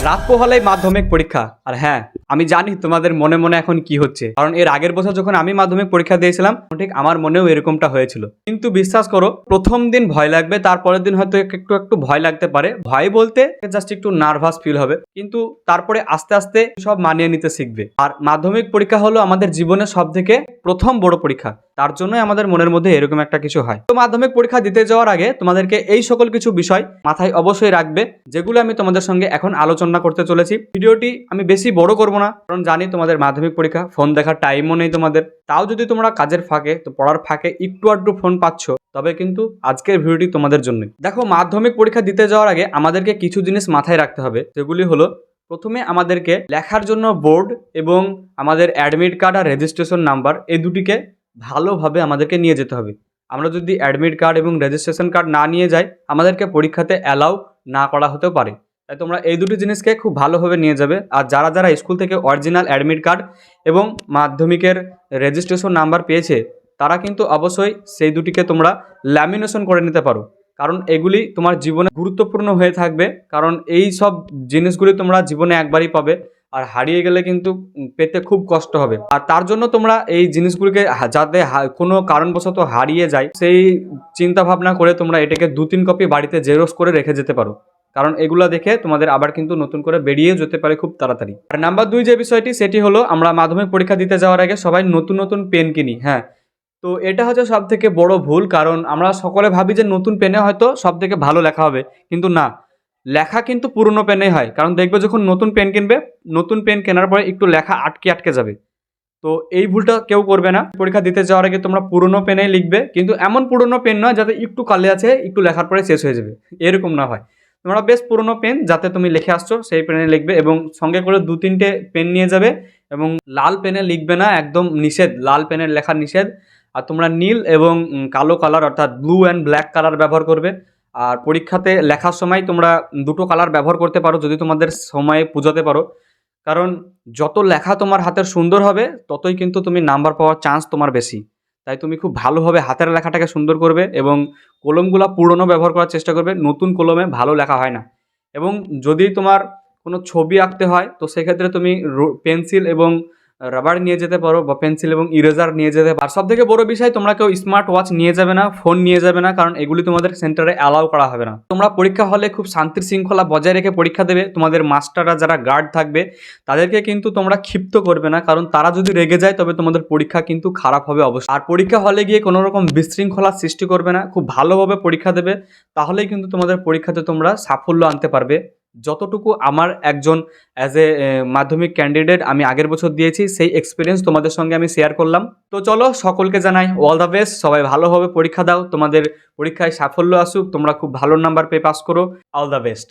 রাত পোহালেই মাধ্যমিক পরীক্ষা। আর হ্যাঁ, আমি জানি তোমাদের মনে মনে এখন কি হচ্ছে, কারণ এর আগের বছর যখন আমি মাধ্যমিক পরীক্ষা দিয়েছিলাম ঠিক আমার মনেও এরকমটা হয়েছিল। কিন্তু বিশ্বাস করো, প্রথম দিন ভয় লাগবে, তারপরের দিন হয়তো একটু একটু ভয় লাগতে পারে। ভয় বলতে জাস্ট একটু নার্ভাস ফিল হবে, কিন্তু তারপরে আস্তে আস্তে সব মানিয়ে নিতে শিখবে। আর মাধ্যমিক পরীক্ষা হলো আমাদের জীবনের সব থেকে প্রথম বড় পরীক্ষা, তার জন্যই আমাদের মনের মধ্যে এরকম একটা কিছু হয়। তো মাধ্যমিক পরীক্ষা দিতে যাওয়ার আগে তোমাদেরকে এই সকল কিছু বিষয় মাথায় অবশ্যই রাখবে, যেগুলো আমি তোমাদের সঙ্গে এখন আলোচনা করতে চলেছি। ভিডিওটি আমি বেশি বড় করব না, কারণ জানি তোমাদের মাধ্যমিক পরীক্ষা, ফোন দেখার টাইমও নেই তোমাদের। তাও যদি তোমরা কাজের ফাঁকে, তো পড়ার ফাঁকে একটু আধটু ফোন পাচ্ছ, তবে কিন্তু আজকের ভিডিওটি তোমাদের জন্য। দেখো, মাধ্যমিক পরীক্ষা দিতে যাওয়ার আগে আমাদেরকে কিছু জিনিস মাথায় রাখতে হবে, সেগুলি হলো: প্রথমে আমাদেরকে লেখার জন্য বোর্ড এবং আমাদের অ্যাডমিট কার্ড আর রেজিস্ট্রেশন নাম্বার, এই দুটিকে ভালোভাবে আমাদেরকে নিয়ে যেতে হবে। আমরা যদি অ্যাডমিট কার্ড এবং রেজিস্ট্রেশন কার্ড না নিয়ে যাই, আমাদেরকে পরীক্ষাতে অ্যালাউ না করা হতেও পারে। তাই তোমরা এই দুটি জিনিসকে খুব ভালোভাবে নিয়ে যাবে। আর যারা যারা স্কুল থেকে অরিজিনাল অ্যাডমিট কার্ড এবং মাধ্যমিকের রেজিস্ট্রেশন নাম্বার পেয়েছে, তারা কিন্তু অবশ্যই সেই দুটিকে তোমরা ল্যামিনেশন করে নিতে পারো, কারণ এগুলি তোমার জীবনে গুরুত্বপূর্ণ হয়ে থাকবে। কারণ এই সব জিনিসগুলি তোমরা জীবনে একবারই পাবে, আর হারিয়ে গেলে কিন্তু পেতে খুব কষ্ট হবে। আর তার জন্য তোমরা এই জিনিসগুলিকে যাতে কোনো কারণবশত হারিয়ে যায়, সেই চিন্তা ভাবনা করে তোমরা এটাকে 2-3 কপি বাড়িতে জেরক্স করে রেখে যেতে পারো, কারণ এগুলো দেখে তোমাদের আবার কিন্তু নতুন করে বেরিয়ে যেতে পারে খুব তাড়াতাড়ি। আর নাম্বার 2 যে বিষয়টি, সেটি হলো আমরা মাধ্যমিক পরীক্ষা দিতে যাওয়ার আগে সবাই নতুন নতুন পেন কিনি। হ্যাঁ, তো এটা হচ্ছে সব থেকে বড় ভুল, কারণ আমরা সকলে ভাবি যে নতুন পেনে হয়তো সব থেকে ভালো লেখা হবে, কিন্তু না, লেখা কিন্তু পুরনো পেনেই হয়। কারণ দেখবে যখন নতুন পেন কিনবে, নতুন পেন কেনার পরে একটু লেখা আটকে আটকে যাবে। তো এই ভুলটা কেউ করবে না। পরীক্ষা দিতে যাওয়ার আগে তোমরা পুরনো পেনেই লিখবে, কিন্তু এমন পুরনো পেন নয় যাতে একটু কালে আছে, একটু লেখার পরে শেষ হয়ে যাবে, এরকম না হয়। তোমরা বেশ পুরনো পেন, যাতে তুমি লিখে আসছো সেই পেনে লিখবে, এবং সঙ্গে করে 2-3টে পেন নিয়ে যাবে। এবং লাল পেনে লিখবে না, একদম নিষেধ, লাল পেনের লেখা নিষেধ। আর তোমরা নীল এবং কালো কালার, অর্থাৎ ব্লু অ্যান্ড ব্ল্যাক কালার ব্যবহার করবে। আর পরীক্ষাতে লেখার সময় তোমরা দুটো কালার ব্যবহার করতে পারো, যদি তোমাদের সময়ে বোঝাতে পারো। কারণ যত লেখা তোমার হাতের সুন্দর হবে, ততই কিন্তু তুমি নাম্বার পাওয়ার চান্স তোমার বেশি। তাই তুমি খুব ভালোভাবে হাতের লেখাটাকে সুন্দর করবে, এবং কলমগুলো পুরনো ব্যবহার করার চেষ্টা করবে। নতুন কলমে ভালো লেখা হয় না। এবং যদি তোমার কোনো ছবি আঁকতে হয়, তো সেক্ষেত্রে তুমি পেন্সিল এবং রাবার নিয়ে যেতে পারো, বা পেন্সিল এবং ইরেজার নিয়ে যেতে পারো। আর সব থেকে বড় বিষয়, তোমরা কেউ স্মার্ট ওয়াচ নিয়ে যাবে না, ফোন নিয়ে যাবে না, কারণ এগুলি তোমাদের সেন্টারে অ্যালাউ করা হবে না। তোমরা পরীক্ষা হলে খুব শান্তির শৃঙ্খলা বজায় রেখে পরীক্ষা দেবে। তোমাদের মাস্টাররা যারা গার্ড থাকবে, তাদেরকে কিন্তু তোমরা ক্ষিপ্ত করবে না, কারণ তারা যদি রেগে যায় তবে তোমাদের পরীক্ষা কিন্তু খারাপ হবে অবশ্যই। আর পরীক্ষা হলে গিয়ে কোনো রকম বিশৃঙ্খলার সৃষ্টি করবে না, খুব ভালোভাবে পরীক্ষা দেবে। তাহলেই কিন্তু তোমাদের পরীক্ষাতে তোমরা সাফল্য আনতে পারবে। যতটুকু আমার একজন অ্যাজ এ মাধ্যমিক ক্যান্ডিডেট আমি আগের বছর দিয়েছি, সেই এক্সপিরিয়েন্স তোমাদের সঙ্গে আমি শেয়ার করলাম। তো চলো, সকলকে জানাই অল দ্য বেস্ট। সবাই ভালোভাবে পরীক্ষা দাও, তোমাদের পরীক্ষায় সাফল্য আসুক, তোমরা খুব ভালো নাম্বার পেয়ে পাস করো। All the best.